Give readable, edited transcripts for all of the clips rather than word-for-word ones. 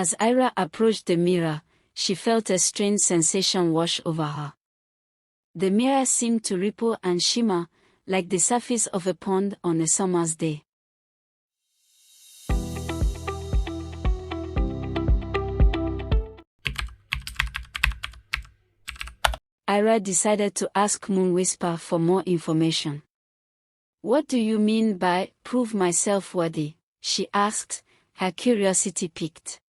As Eira approached the mirror, she felt a strange sensation wash over her. The mirror seemed to ripple and shimmer, like the surface of a pond on a summer's day. Eira decided to ask Moon Whisper for more information. "What do you mean by prove myself worthy?" she asked, her curiosity piqued.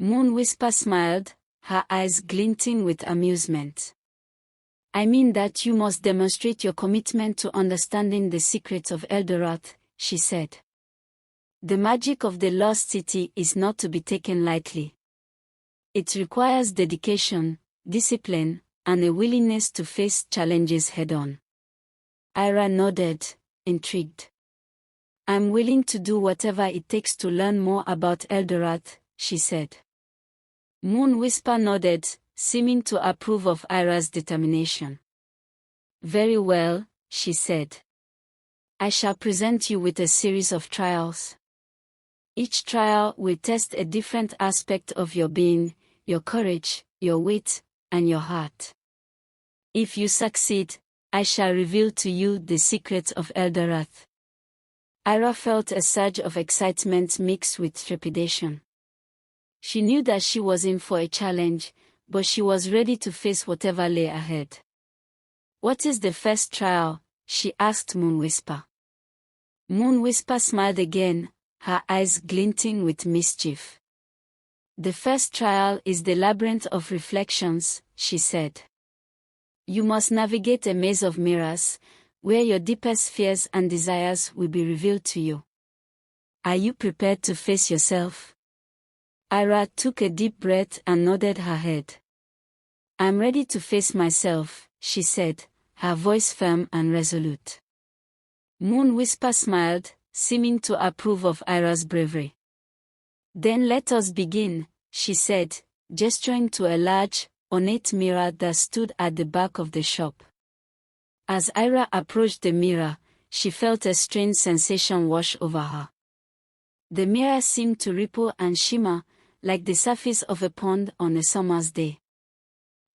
Moon Whisper smiled, her eyes glinting with amusement. "I mean that you must demonstrate your commitment to understanding the secrets of Eldarath," she said. "The magic of the Lost City is not to be taken lightly. It requires dedication, discipline, and a willingness to face challenges head-on." Eira nodded, intrigued. "I'm willing to do whatever it takes to learn more about Eldarath," she said. Moon Whisper nodded, seeming to approve of Eira's determination. "Very well," she said. "I shall present you with a series of trials. Each trial will test a different aspect of your being, your courage, your wit, and your heart. If you succeed, I shall reveal to you the secrets of Eldarath." Eira felt a surge of excitement mixed with trepidation. She knew that she was in for a challenge, but she was ready to face whatever lay ahead. "What is the first trial?" she asked Moon Whisper. Moon Whisper smiled again, her eyes glinting with mischief. "The first trial is the Labyrinth of Reflections," she said. "You must navigate a maze of mirrors, where your deepest fears and desires will be revealed to you. Are you prepared to face yourself?" Eira took a deep breath and nodded her head. "I'm ready to face myself," she said, her voice firm and resolute. Moon Whisper smiled, seeming to approve of Eira's bravery. "Then let us begin," she said, gesturing to a large, ornate mirror that stood at the back of the shop. As Eira approached the mirror, she felt a strange sensation wash over her. The mirror seemed to ripple and shimmer, like the surface of a pond on a summer's day.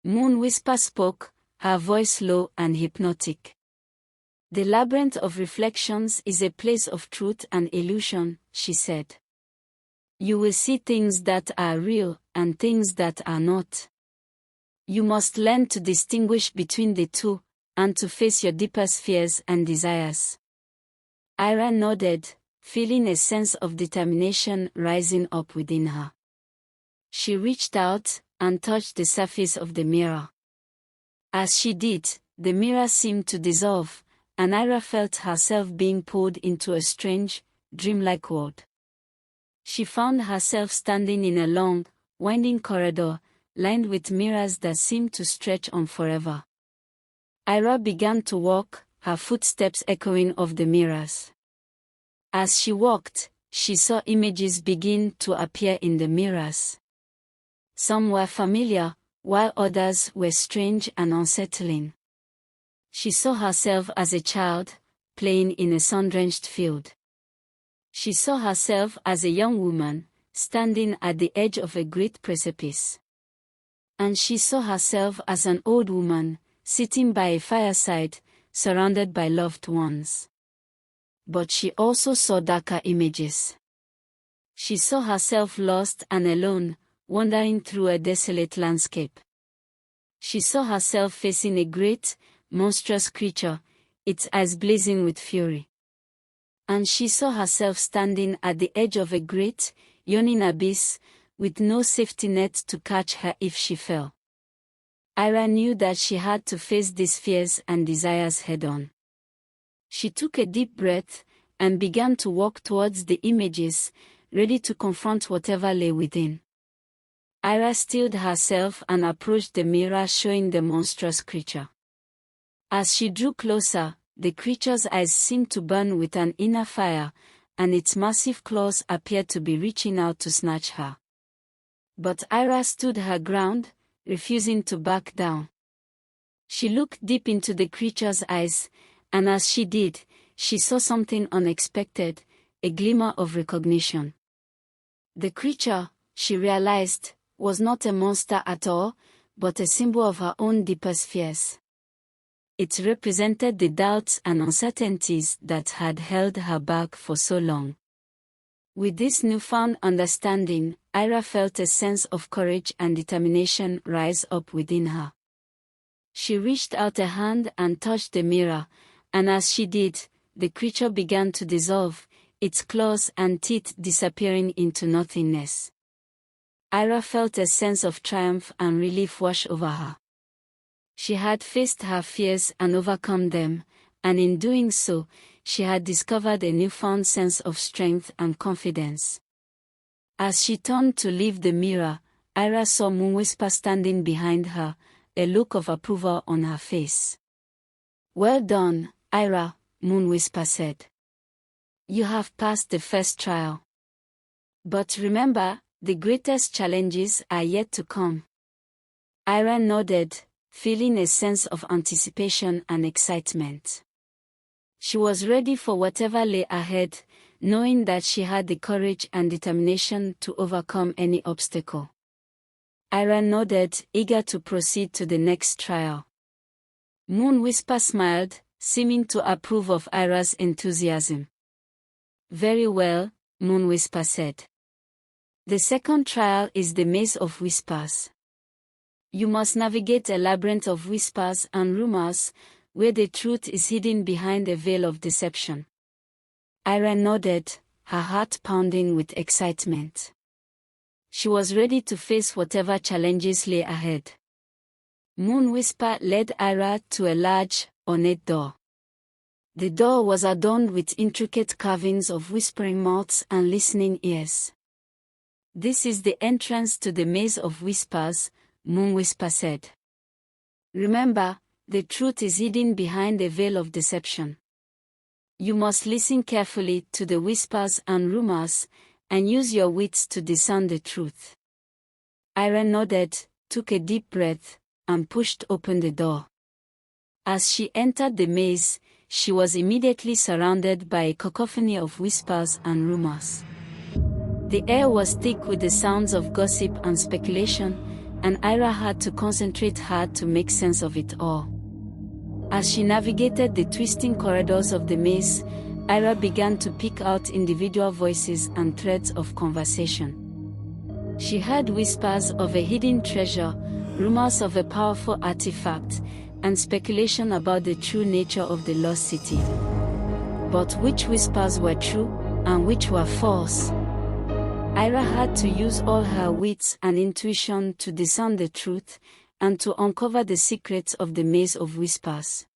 Moon Whisper spoke, her voice low and hypnotic. "The Labyrinth of Reflections is a place of truth and illusion," she said. "You will see things that are real and things that are not. You must learn to distinguish between the two, and to face your deepest fears and desires." Eira nodded, feeling a sense of determination rising up within her. She reached out and touched the surface of the mirror. As she did, the mirror seemed to dissolve, and Eira felt herself being pulled into a strange, dreamlike world. She found herself standing in a long, winding corridor, lined with mirrors that seemed to stretch on forever. Eira began to walk, her footsteps echoing off the mirrors. As she walked, she saw images begin to appear in the mirrors. Some were familiar, while others were strange and unsettling. She saw herself as a child, playing in a sun-drenched field. She saw herself as a young woman, standing at the edge of a great precipice. And she saw herself as an old woman, sitting by a fireside, surrounded by loved ones. But she also saw darker images. She saw herself lost and alone, wandering through a desolate landscape. She saw herself facing a great, monstrous creature, its eyes blazing with fury. And she saw herself standing at the edge of a great, yawning abyss, with no safety net to catch her if she fell. Eira knew that she had to face these fears and desires head-on. She took a deep breath, and began to walk towards the images, ready to confront whatever lay within. Eira stilled herself and approached the mirror showing the monstrous creature. As she drew closer, the creature's eyes seemed to burn with an inner fire, and its massive claws appeared to be reaching out to snatch her. But Eira stood her ground, refusing to back down. She looked deep into the creature's eyes, and as she did, she saw something unexpected, a glimmer of recognition. The creature, she realized, was not a monster at all, but a symbol of her own deepest fears. It represented the doubts and uncertainties that had held her back for so long. With this newfound understanding, Eira felt a sense of courage and determination rise up within her. She reached out a hand and touched the mirror, and as she did, the creature began to dissolve, its claws and teeth disappearing into nothingness. Eira felt a sense of triumph and relief wash over her. She had faced her fears and overcome them, and in doing so, she had discovered a newfound sense of strength and confidence. As she turned to leave the mirror, Eira saw Moonwhisper standing behind her, a look of approval on her face. "Well done, Eira," Moonwhisper said. "You have passed the first trial. But remember, the greatest challenges are yet to come." Eira nodded, feeling a sense of anticipation and excitement. She was ready for whatever lay ahead, knowing that she had the courage and determination to overcome any obstacle. Eira nodded, eager to proceed to the next trial. Moonwhisper smiled, seeming to approve of Eira's enthusiasm. "Very well," Moonwhisper said. "The second trial is the Maze of Whispers. You must navigate a labyrinth of whispers and rumors, where the truth is hidden behind a veil of deception." Eira nodded, her heart pounding with excitement. She was ready to face whatever challenges lay ahead. Moonwhisper led Eira to a large, ornate door. The door was adorned with intricate carvings of whispering mouths and listening ears. "This is the entrance to the Maze of Whispers," Moonwhisper said. "Remember, the truth is hidden behind a veil of deception. You must listen carefully to the whispers and rumors, and use your wits to discern the truth." Eira nodded, took a deep breath, and pushed open the door. As she entered the maze, she was immediately surrounded by a cacophony of whispers and rumors. The air was thick with the sounds of gossip and speculation, and Eira had to concentrate hard to make sense of it all. As she navigated the twisting corridors of the maze, Eira began to pick out individual voices and threads of conversation. She heard whispers of a hidden treasure, rumors of a powerful artifact, and speculation about the true nature of the lost city. But which whispers were true, and which were false? Eira had to use all her wits and intuition to discern the truth, and to uncover the secrets of the Maze of Whispers.